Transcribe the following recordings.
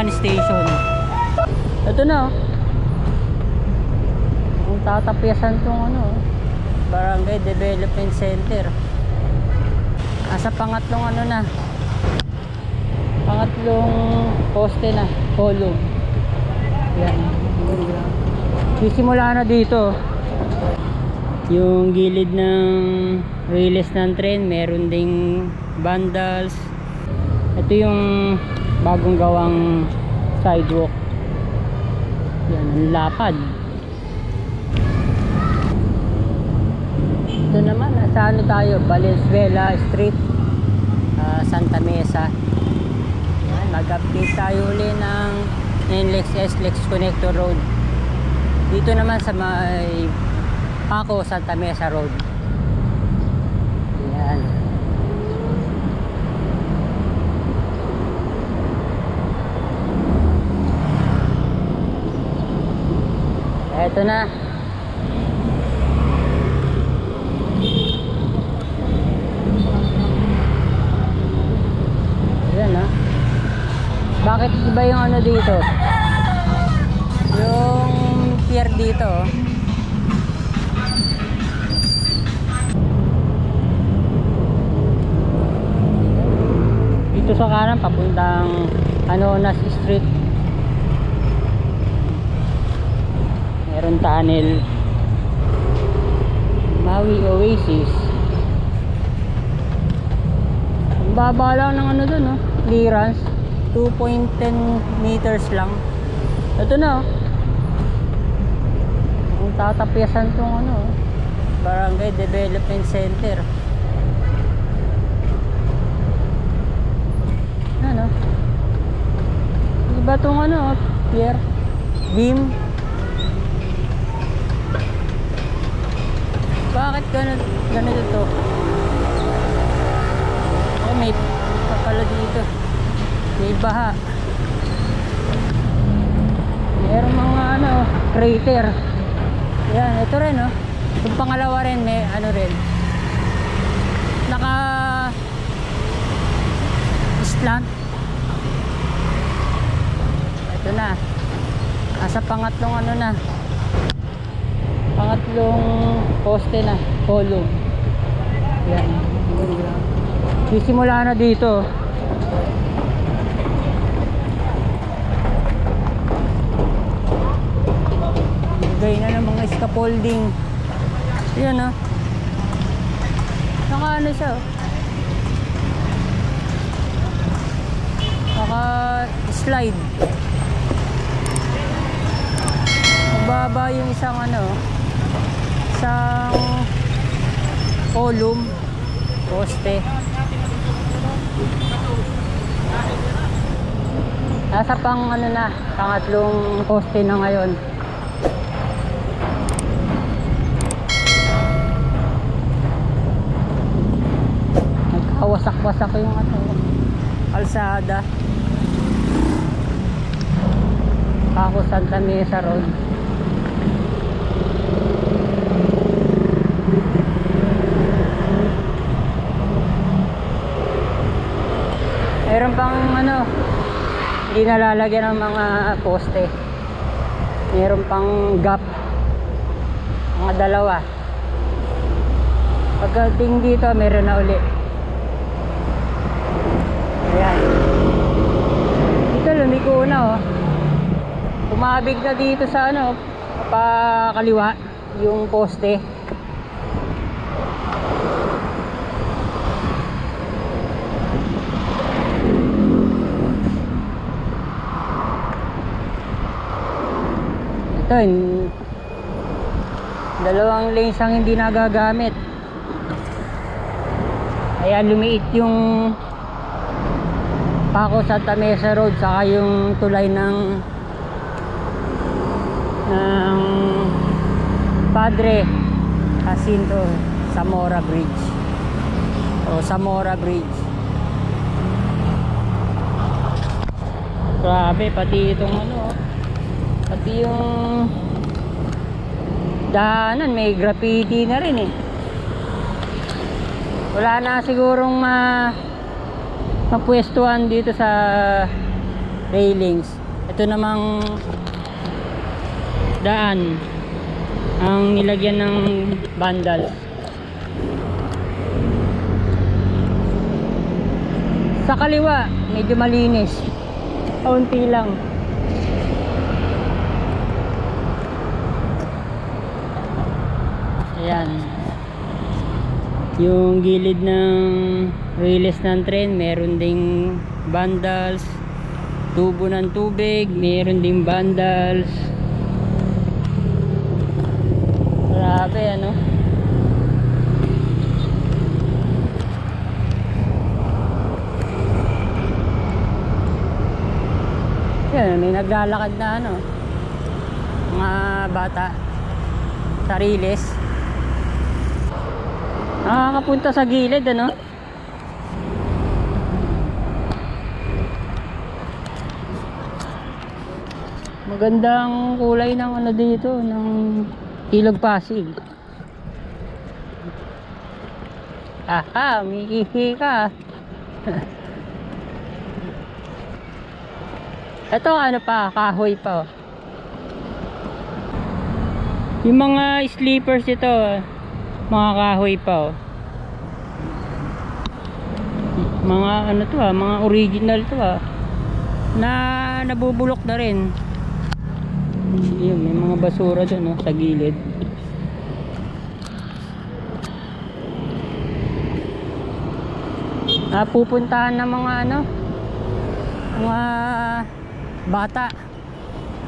Bulacan Station. Ito na oh. Ang tatapyasan tong ano, Barangay Development Center. Sa pangatlong ano na, pangatlong poste na, column. Yan. Sisimula na dito. Yung gilid ng release ng tren, meron ding vandals. Ito yung bagong gawang sidewalk. Yan, ang lapad. Ito naman, nasa ano tayo, Valenzuela Street, Santa Mesa. Mag-update tayo uli ng NLEX-SLEX Connector Road. Dito naman sa may Paco, Santa Mesa Road. Yan. Eto na. Yan ha. Bakit iba yung ano dito? Yung pier dito oh. Dito sa kanan papuntang Anonas Street. Meron tunnel. Maui Oasis. Ang baba lang ng ano dun, no? Clearance 2.10 meters lang. Ito na oh. Ang tatapyasan tong ano, Barangay Development Center. Ano? Iba tong ano, pier, beam. Bakit ganito to? Oh, may papala dito. May baha. Meron mga ano, crater. Yan, ito rin oh. Yung pangalawa rin may ano rin. Naka slant. Ito na. Sa pangatlong ano na. Pangatlong poste na, column. Yan. Sisimula na dito. Bigay na ng mga scaffolding. Yan oh. Naka ano siya oh. Naka slide. Mababa yung isang ano, isang column, poste. Nasa pang ano na, pangatlong poste na ngayon. Nagkawasak-wasak yung ano, kalsada. Paco, Santa Mesa Road. Meron pang ano, hindi nalalagyan ng mga poste. Meron pang gap, mga dalawa. Pagdating dito meron na uli. Ayan. Dito lumiko na oh. Umabig na dito sa ano, pa kaliwa yung poste. Ito, dalawang lanes ang hindi nagagamit. Kaya lumiit yung Paco Santa Mesa Road saka yung tulay ng Padre Jacinto Zamora Bridge o Zamora Bridge. Grabe, pati itong ano, pati yung daanan may graffiti na rin eh. Wala na sigurong mapwestuhan dito sa railings. Ito namang daan ang nilagyan ng vandal. Sa kaliwa medyo malinis, kaunti lang. Ayan, yung gilid ng railes ng tren meron ding vandals. Tubo ng tubig meron ding vandals. Grabe ano. Yan, may naglalakad na ano, mga bata sa riles. Nakakapunta sa gilid ano. Magandang kulay ng ano dito, ng Ilog Pasig. Aha, may ihi ka. Ito ano pa, kahoy pa oh. Yung mga sleepers ito, mga kahoy pa oh. Mga ano to ah, mga original to ah, na nabubulok na rin. Yun, may mga basura dun oh, sa gilid. Pupuntahan ng mga ano, mga bata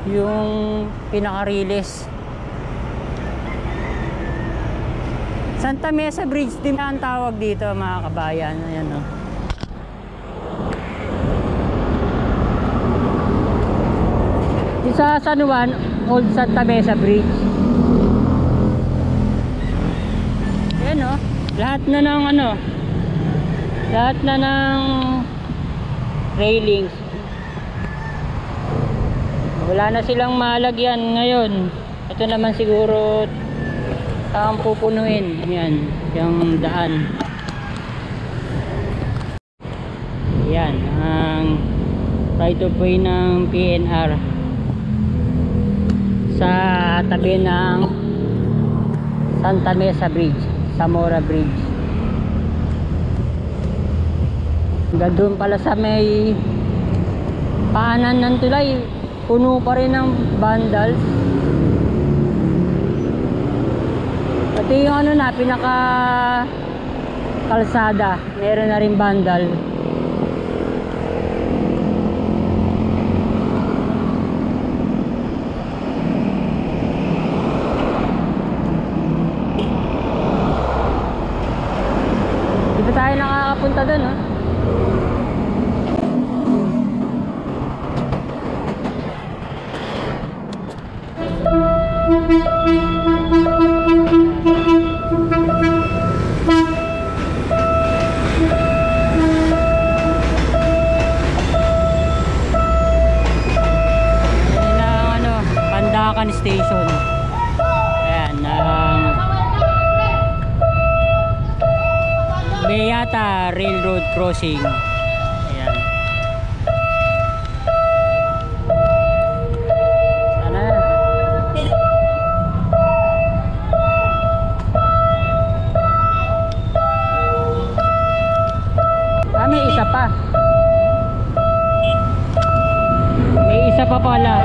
yung pinaka-riles. Santa Mesa Bridge din ang tawag dito mga kabayan. Ayan oh. Sa San Juan, Old Santa Mesa Bridge. Ayan o, lahat na ng ano, lahat na ng railings. Wala na silang malagyan ngayon. Ito naman siguro saan pupunuin. Ayan, yung daan. Ayan, ang right of way ng PNR sa tabi ng Santa Mesa Bridge, Zamora Bridge. Hanggang doon pala sa may paanan ng tulay, puno pa rin ng vandals. Pati yung ano na, pinaka kalsada, meron na rin vandal. Tayo nakakapunta doon oh. Yan ang ano, Pandacan Station. Ayan ang Beata Railroad Crossing. Ayan. Sana. May isa pa. May isa pa pala.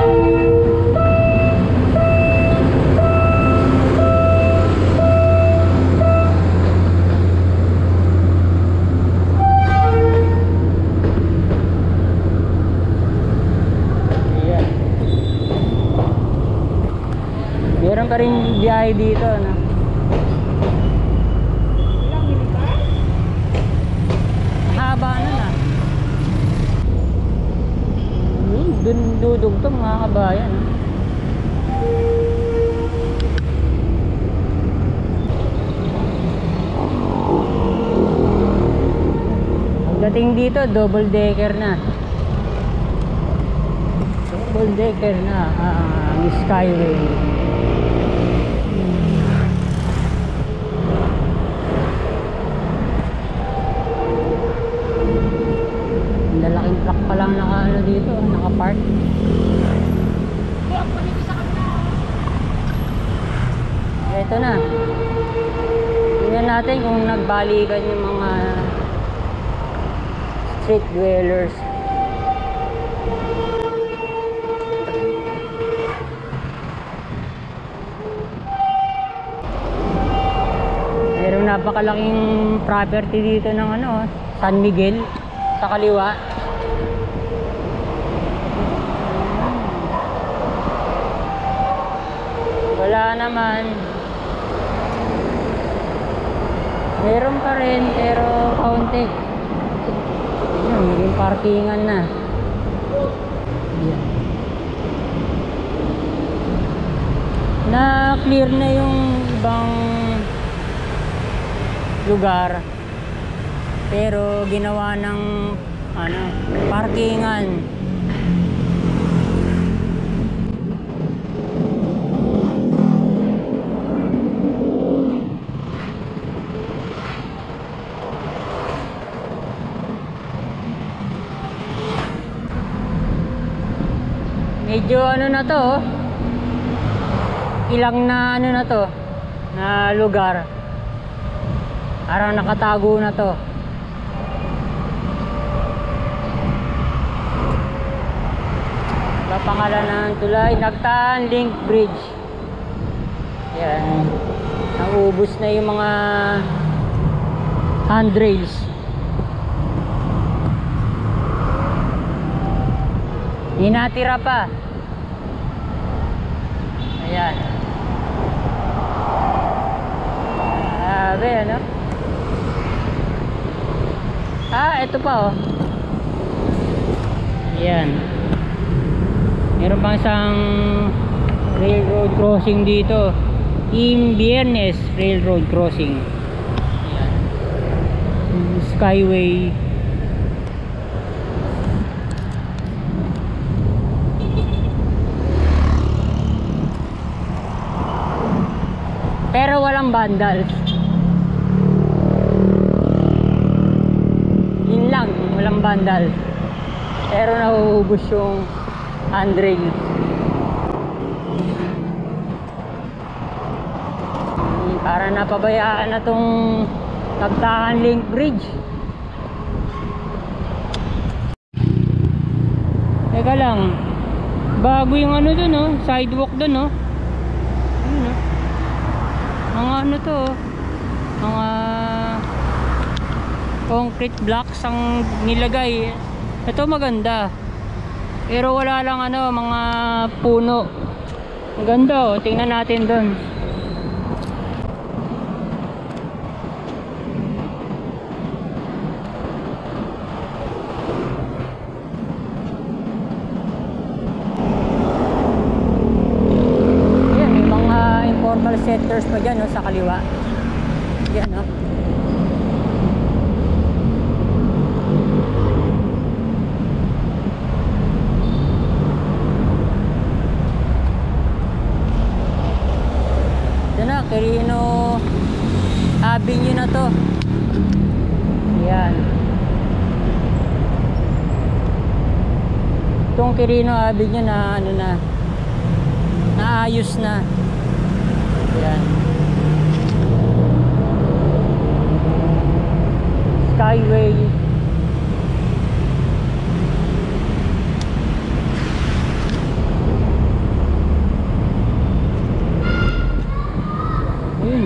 Meron pa rin biyahe dito no? Haba na na. Dun dudugtong mga kabayan. Pagdating dito, double decker na. Double decker na ang Skyway. Lalaking truck pa lang naka ano dito, nakapark. Ito na. Tingnan natin kung nagbalikan yung mga street dwellers. Merong napakalaking property dito ng ano, San Miguel sa kaliwa. Wala naman. Meron pa rin pero kaunti. Ayun, maging parkingan na. Ayan. Na clear na yung ibang lugar. Pero ginawa ng ano, parkingan. Medyo ano na to, oh. Ilang na ano na to, na lugar. Parang nakatago na to. Pangalan ng tulay, Nagtaan Link Bridge. Yan. Naubos na yung mga handrails. Hinatira pa. Ayan. Grabe, ano? Ito pa, oh. Ayan. Meron pang isang railroad crossing dito. Imbiernes Railroad Crossing. Ayan. Skyway. Pero walang vandals. Yun lang, walang vandals. Pero nauubos yung handrails. Para napabayaan na tong Nagtaan Link Bridge. Teka lang, bago yung ano dun, oh, sidewalk dun, oh. Ayun, oh. Mga ano to, oh. Mga concrete blocks ang nilagay. Ito maganda. Pero wala lang ano, mga puno. Ang ganda, oh. Tingnan natin doon. Ayan, may mga informal sectors pa dyan, oh, sa kaliwa. Yan, oh. Quirino Avenue na to. Yan. Itong Quirino Avenue na ano na, naayos na. Yan. Skyway.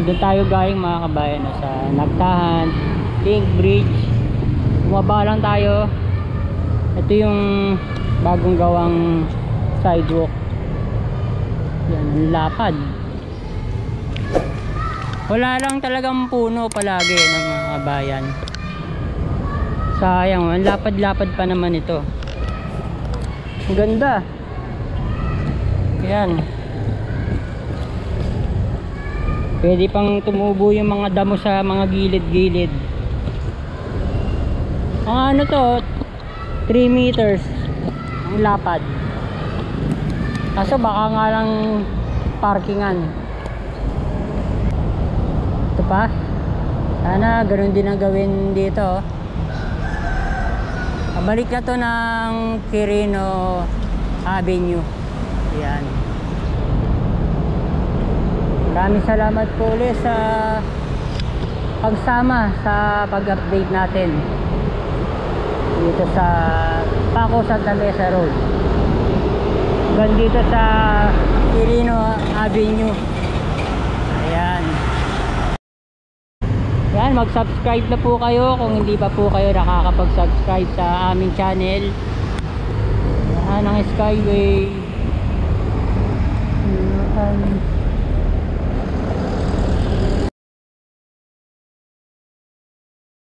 Doon tayo galing mga kabayan, sa Nagtaan Link Bridge. Bumaba lang tayo. Ito yung bagong gawang sidewalk. Yan, ang lapad. Wala lang talagang puno palagi ng mga kabayan. Sayang, ang lapad-lapad pa naman ito. Ang ganda. Yan. Pwede pang tumubo yung mga damo sa mga gilid-gilid. Ang ano to, 3 meters ang lapad. Kaso baka nga lang parkingan. Ito pa. Sana ganoon din ang gawin dito. Balik na to ng Quirino Avenue. Yan. Maraming salamat po ulit sa pagsama sa pag-update natin dito sa Paco Santa Mesa Road. Hanggang dito sa Quirino Avenue. Ayan. Yan, mag-subscribe na po kayo kung hindi pa po kayo nakakapag-subscribe sa aming channel. Yan ang Skyway. Yan.